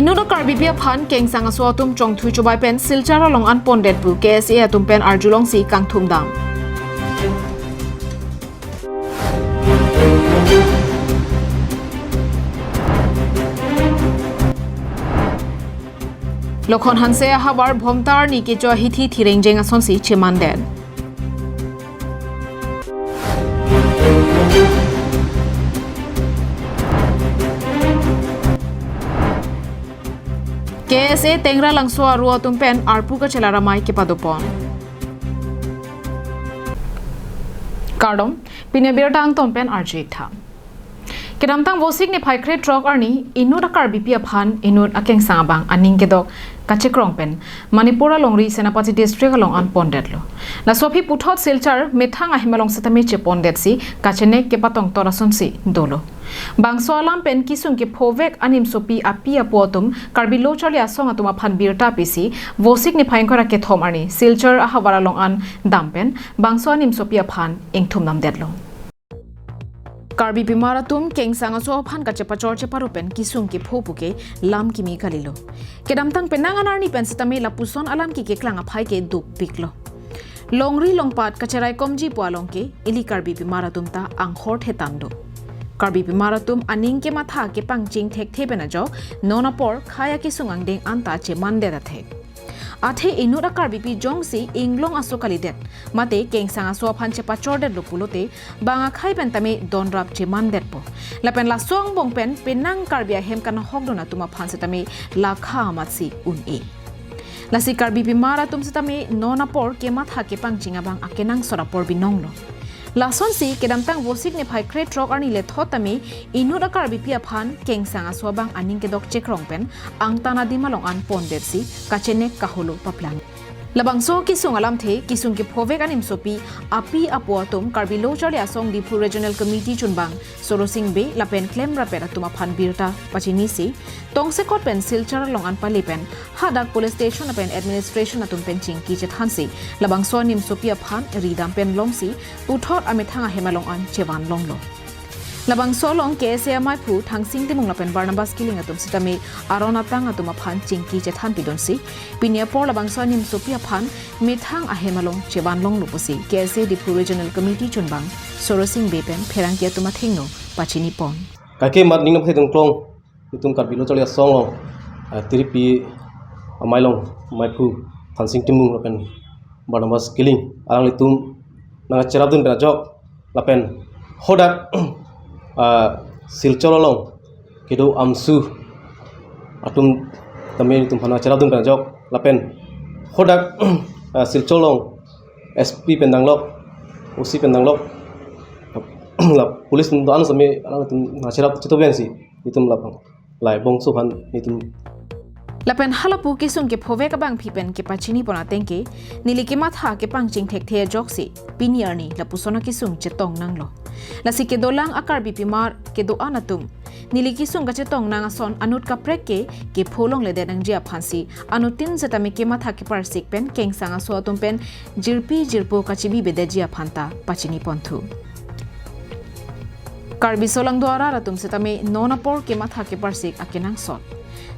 Inu da karbi pia phan keng sang aswa tum chong thui chubai pen silchara long an pondet bu KSA atum pen arjulong si kang thum dam. Lokhon hanse habar bhomtar ni ke cho hithi thireng jeng ason si chemanden. KSA tengra langsua ruwa tumpen arpu ka chelara mai ke padopon. Kardom pinebir tang tompen arjik tha. Kedamtang vosik ni phaikre trok arni inu da karbi pia phan inu akeng sangabang aning kedok kachekrong pen Manipura longri Senapati district along an pondet lo. La sopi puthot silchar methang ahimalong satame che pondet si kachene ke patong torason si dolo. Bangso alam pen kisung ke phovek anim sopi api apotum karbi lo chali asong atuma phan birta pisi vosik ni phaingkora ke thom arni silchar ahawara long an dampen bangso anim sopi aphan engthum nam detlo. Karbi bimaratum keng sanga so phan ka chepa chor chepa rupen kisung ki phopuke lam kimi kalilo kedamtang penanganar ni pensitame lapuson alam ki ke klanga phai ke duk piklo longri longpat kacherai komji pualong ke ili karbi bimaratum ta anghor thetando karbi bimaratum aning ke matha ke pangching thek thebena jo nonapor khaya ki sungang deng anta che mande da the athe inura karbi pi jongsi inglong asokali det mate keng sanga so phan chepa chordet lupulote banga khai pen tame donrap che mandet po lapen la song bong pen penang karbia hem kan hokdona tuma phan se tame la kha matsi un e lasi karbi pi mara tum se tame nona por ke matha ke pangchinga bang akenang sora por binonglo lason si kedamtang vosik ne phai kre trok arni le thotame inura karbi pi phan keng sanga so bang aning ke dok chekrong pen angtana dimalong an pondet si kachene kaholo paplan labangso kisung alam the kisung ke phovek anim sopi api apoatum karbi lo chali asong dipu regional committee chunbang sorosing be lapen klem rapera tuma phan birta pachini si tongse kot pen silchar long an palipen hadak police station apen administration atum pen chingki che thansi labangso nim sopi phan ridam pen lomsi uthot amethanga hemalong an chewan longlo labang solong KSA mai phu thangsing timung lapen Barnabas killing atum sitame arona tang atuma phan chingki che than pidonsi pinia por labang sonim sopia phan methang ahemalong cheban long lupusi KSA dipu regional committee chunbang sorosing bepen pherang ke atuma thingno pachini pon kake mat ning na phedong klong itum kar bilo chali song long tiripi amailong mai phu thangsing timung lapen Barnabas killing arang litum na cherabdun bena jok lapen hodak silchololong kido amsu atum tamen tum phana cheradum kan jok lapen hodak silcholong SP pendanglok OC pendanglok la police ndo anu same ala tum na cherab chitoben si itum lapang lai bongso phan itum lapen halapu kisung ke phove ka bang phipen ke pachini pona tengke niliki matha ke pangching thek the joksi piniarni lapusona kisung chetong nanglo lasi ke dolang akar bipimar ke do anatum niliki sung gache tong nang ason anut ka prek ke pholong le denang jia phansi anutin zatame ke matha ke parsik pen keng sanga so atum pen jirpo kachibi bede jia phanta pachini ponthu karbi solang dwara ratum setame nonapor ke matha ke parsik akenang sot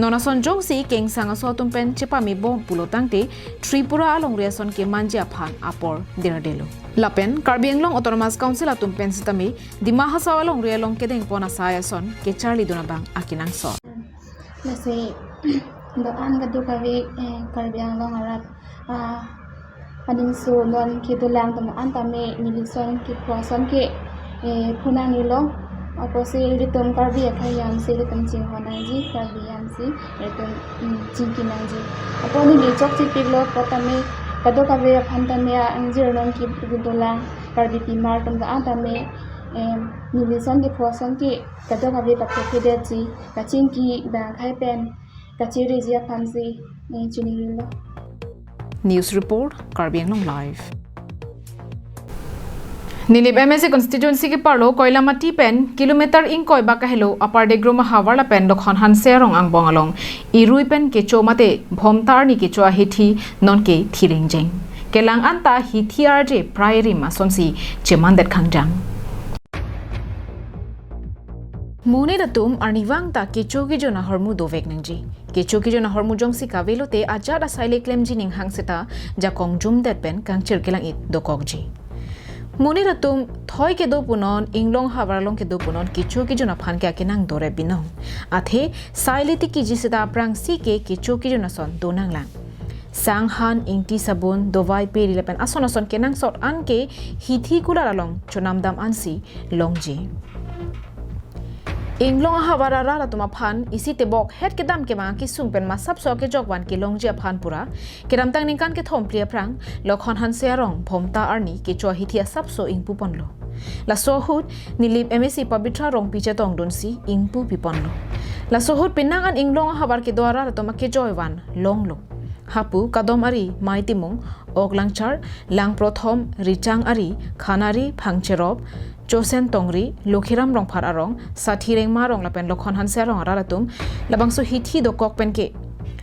Nonason jongsi keng sanga so tumpen chepami bom pulotangte Tripura along reason ke manja phan apor derdelo lapen Karbi Anglong Autonomous Council atumpen sitami dima hasaw along realong kedeng pona sayason ke Charlie Donabang akinang so nasi doan gadu kawi Karbi Anglong arat ading su non ki dolang tama antame nilison ki proson ke punang nilong Apo si litum karbi akhayam si litum ching honanji karbi yam si litum chingki nanji apo ni chok chi piglo potame kado kabe phantame angjir non ki bidola karbi pimar tum da antame nilison ki phoson ki kado kabe kapke de chi kachingki da khai pen kachiri jia phamsi chinilo News report Karbi Anglong live Nilip MSC constituency ke parlo koilamati pen kilometer in koi ba kahelo upper degroma hawala pen dokhon han serong ang bongalong irui pen ke chomate bhomtar ni ke choa hithi non ke thiringjeng kelang anta hithiar je primary ma sonsi chemandet khangjang Mune datum arniwang ta kecho ki jona hormu dovek nangji. Kecho ki jona hormu jong si kavelote ajada saile claim jining hangseta jakong jum dat pen kang cirkelang it dokokji. Mune datum thoi ke do punon inglong hawaralong ke do punon kecho ki jona phan ke akenang dore binong. Athe saile ti ki jiseta prang si ke kecho ki jona son donang lang. Sanghan ingti sabun dovai peri lepen ason kenang sot an ke hithi kularalong chonamdam ansi longji. Inglong hawarara tuma phan isi tebok het kedam ke ma ki sungpen ma sap so ke jokwan ke longji phan pura kedam tang ningkan ke thom plia prang lokhon han serong phomta arni ke cho hithia sap so ingpu ponlo la sohut nilip MSc pabitra rong piche tong donsi ingpu piponlo la sohut pinang an inglong hawar ke dwara tuma ke joywan longlo hapu kadom ari maitimung oglangchar lang prothom richang ari khanari phangcherop Josen tongri lokhiram rong phar arong sathireng ma rong lapen lokhon hanse rong aratum labangso hithi do kok pen ke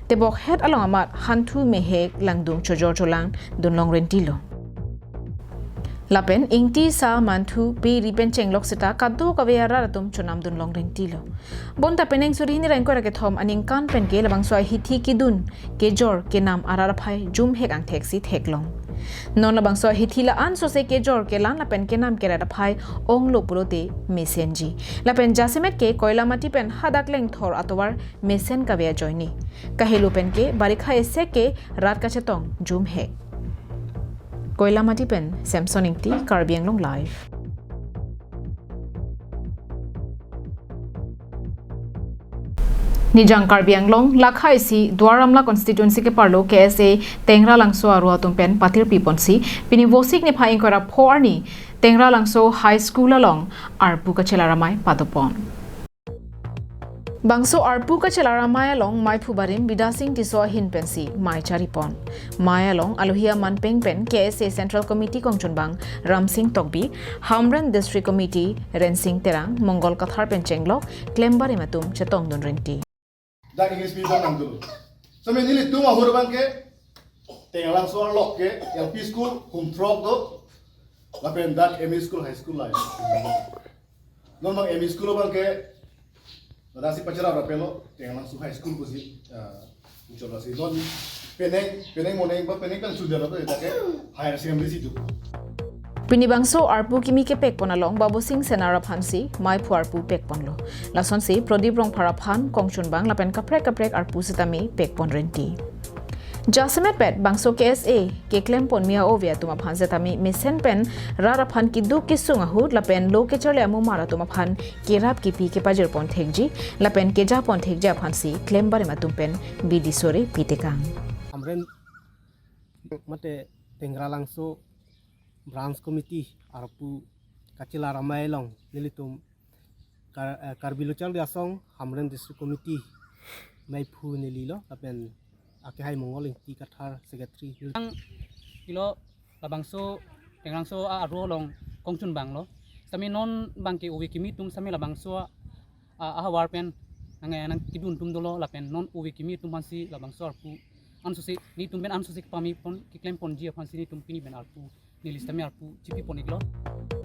tebok het along amat hantu mehek langdung chojor cholang dunlong rentilo lapen ingti sa mantu pe ripen chenglok seta kaddo kawea aratum chonam dunlong rentilo bonta peneng suri ni rengko ke thom aning kan pen ke labangso hithi kidun ke jor ke nam araraphai jum hek ang theksi theklong non labang so hithila an so se ke jor ke lan la pen ke nam ke ra phai ong lo purote mesenji la pen jasemet ke koila mati pen hadak leng thor atowar mesen ka be joini kahelu pen ke barikha ese ke rat ka chetong jum he koila mati pen samsung ti karbiang long live Nijang Karbiang Long Lakhai si Dwaramla constituency ke parlo KSA Tengra Langso aru atumpen patir piponsi pini vosik ni phaing kora phorni Tengra Langso High School along arpu ka chelaramai padopon Bangso arpu ka chelaramai along mai phubarim bidasing tiso hin pensi mai charipon mai along alohia manpeng pen KSA Central Committee kongchunbang Ramsing Tokbi Hamran District Committee Rensing Terang Mongol Kathar penchenglok Klembar matum chetong don renti that English people can do. So many little two mahur banke, tengalang soal lok ke, LP school, trok do, lapen that ME school, high school life. Non bang ME school banke, nasi pacara rapelo, tengalang high school kusi, coba sih non peneng moneng kan sudah apa ya ke higher secondary situ. Pinibangso arpu kimi ke pek ponalong babu sing senara phansi mai phu arpu pek ponlo lason si prodip rong phara phan kongchun bang lapen kaprek arpu sitami pek pon renti jasemet pet bangso KSA ke klem pon mia ovia tuma phan setami mesen pen rara phan ki du ki sunga hut lapen lo ke chole amu mara tuma phan ke rap ki pi ke pajer pon thekji lapen ke ja pon thekja phansi klem bare matum pen bidi sore pitekang amren mate tengra langso branch committee arpu kachila ramailong nilitum karbilochal diasong hamren district committee maipu nililo apen akehai mongol ti kathar secretary kilo labangso tengrangso aro long kongchun banglo sami non bangke uwi kimi tum sami labangso ahawar pen nang kidun tum dolo lapen non uwi kimi tum hansi labangso arpu ansusi ni tum ben ansusi pami pon kiklem pon ji hansi ni tum pini ben arpu nilistami arpu chipi pon iglo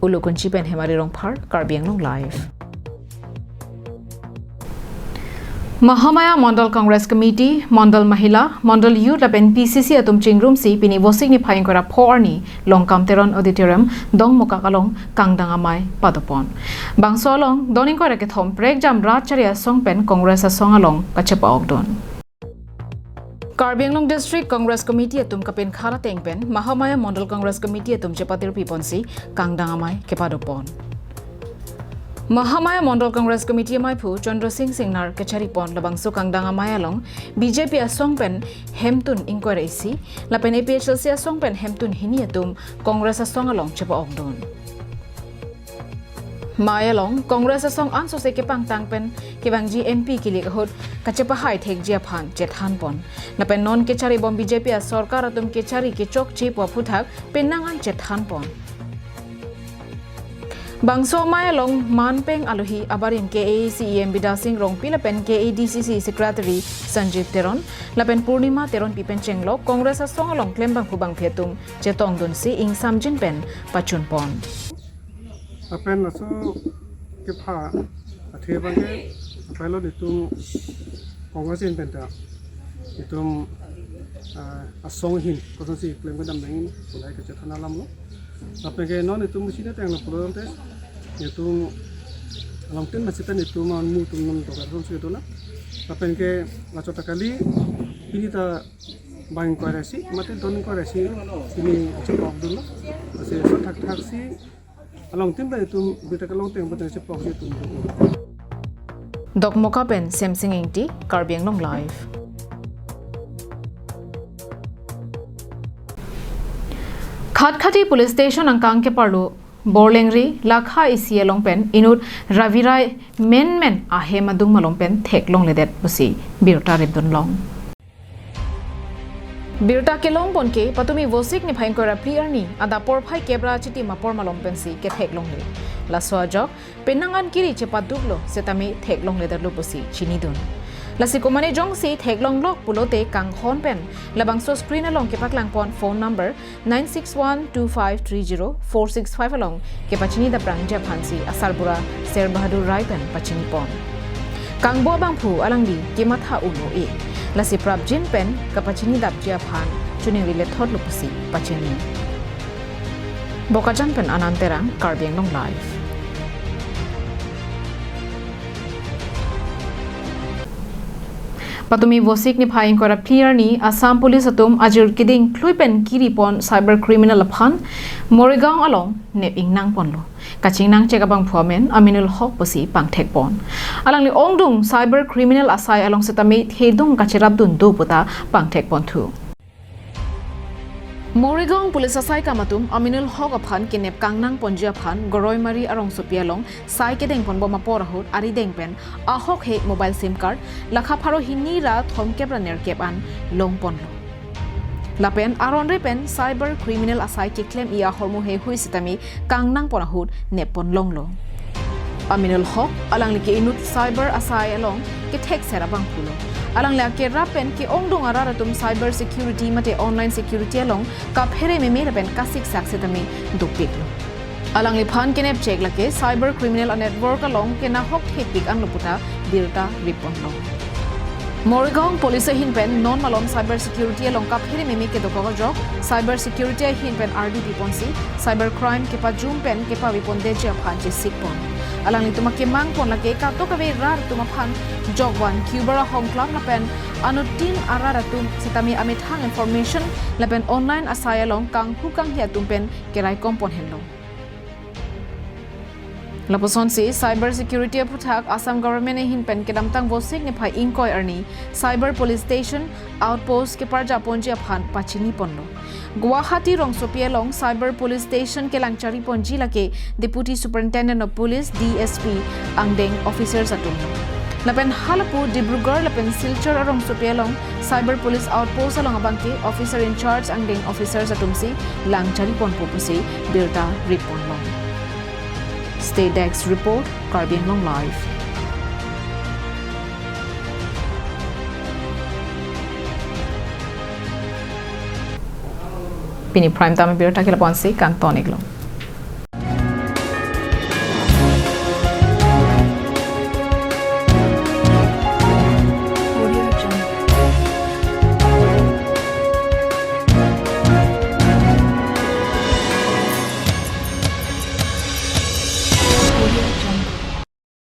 ulukun chipen hemari rong phar karbiang long live Mahamaya Mondal Congress Committee, Mondal Mahila, Mondal Youth Lapen PCC atum chingrum si pini vosik ni phaing kora phorni longkam teron auditorium dong mokakalong kangdangamai padopon. Bangso along doning kora ke thom prek jam ratcharia songpen Congress a song along kachepa ogdon. Karbianglong District Congress Committee atum kapen khala tengpen Mahamaya Mondal Congress Committee atum chepatir piponsi kangdangamai kepadopon. Mahamaya Mondal Congress Committee Maipu Chandra Singh Singnar Kecharipon Labangso Kangdanga Mayalong BJP Asongpen Hemtun Inquiry si Lapen APHLC Asongpen Hemtun Hiniatum Congress Asongalong Chepa Ogdon Mayalong Congress Asong Anso se kepang tangpen kebang GMP kilikahut kachepa hai thek jiaphan chethan pon Lapen non kechari bom BJP Sarkar atum kechari kechok chepwa phuthak penangan chethan pon Bangso Mayalong Manpeng Alohi Abarim KACEM Bidasing Rong Pilapen KADCC Secretary Sanjeev Teron Lapen Purnima Teron Pipen Chenglok Congress Asong Along Klembang Hubang Phetum Chetong Dunsi Ing Samjin Pen Pachun Pon Lapen aso kepha Akhir bangke apelo ditum kongasin penta ditum asong hin kosan si klaim kadam nangin mulai ke cetana lam lo tapi ke non itu mesti ada yang lapor nanti itu alam tin masih tan itu mau mu tum nom to karon su itu lah tapi ke lacot kali ini ta bang koresi mati don koresi sini ceplok dulu masih tak tak si alam tin itu beta kalong teng betul ceplok itu Dok Mokapen Samsung Inti Karbiang Long Live. Khatkati Police Station angkang ke parlo Borlengri Lakha isi longpen inut Ravirai men ahe madung malongpen thek long ledet busi birta ribdun long. Birta ke long pon ke patumi vosik ni phain kora player ni ada por phai kebra chiti mapor malongpen si ke thek long le. La soajok penangan kiri cepat duglo setami thek long ledet lu busi chini dun. La sikomane jong si thek long lok pulote kang hon pen labang so screen along ke paklang pon phone number 9612530465 along ke pachini da prang japhansi asarbura Ser Bahadur Rai pen pachini pon. Kang bo bang phu alangdi ke matha uno e la si prab jin pen ka pachini dap japhan chuning rile thot lu pusi pachini. Bokajan pen ananterang Karbiang Long Live. Patumi vosik ni phaing kora clear ni Assam Police atum ajur kiding kluipen kiripon cyber criminal aphan Morigaon along ne ingnang ponlo kaching nang chekabang phuamen Aminul Haq posi pangthek pon alang li ongdung cyber criminal asai along setami thedung kachirap dun do puta pangthek pon thu Morigaon Police asai kamatum Aminul Haq aphan kinep kangnang ponji aphan goroi mari arong sopialong sai kedeng pon boma porahut ari deng pen ahok he mobile sim card lakha pharo hinni ra thom kepra ner kepan long pon lo lapen aron re pen cyber criminal asai ke claim ia hormo he hui sitami kangnang porahut nepon long lo Aminul Haq alang like inut cyber asai along ke thek serabang phulo alang la ke rapen ke ongdong arara tum cyber security mate online security along ka phere me me rapen ka sik sak setami dupik lo alang li phan kenep check lake cyber criminal network along ke na hok thepik ang loputa dirta ripon lo Morigaon Police hin pen non malom cyber security along ka phere me me ke doko jok cyber security hin pen RDP ponsi cyber crime ke pa zoom pen ke pa vipon de je phan je sikpon alang ni tuma ke mang pon lake ka to ka ve rar tuma phan jogwan kubara home club na pen anutin arara tum sitami amit hang information la pen online asai along kang hukang hia tum pen kerai kompon henlo Laposon si cyber security puthak Assam government hin pen kedam tang bosik ne phai inkoi arni cyber police station outpost ke parja ponji aphan pachini ponlo Guwahati rong sopialong cyber police station ke langchari ponji lake deputy superintendent of police DSP angdeng officers atum lapen halapu Dibrugarh lapen Silchar arong sopialong cyber police outpost along abangke officer in charge angdeng officers atumsi langchari pon popusi birta ripon long State Dex report Karbiang Long Live Pini prime time birta kila ponsi kang tonik long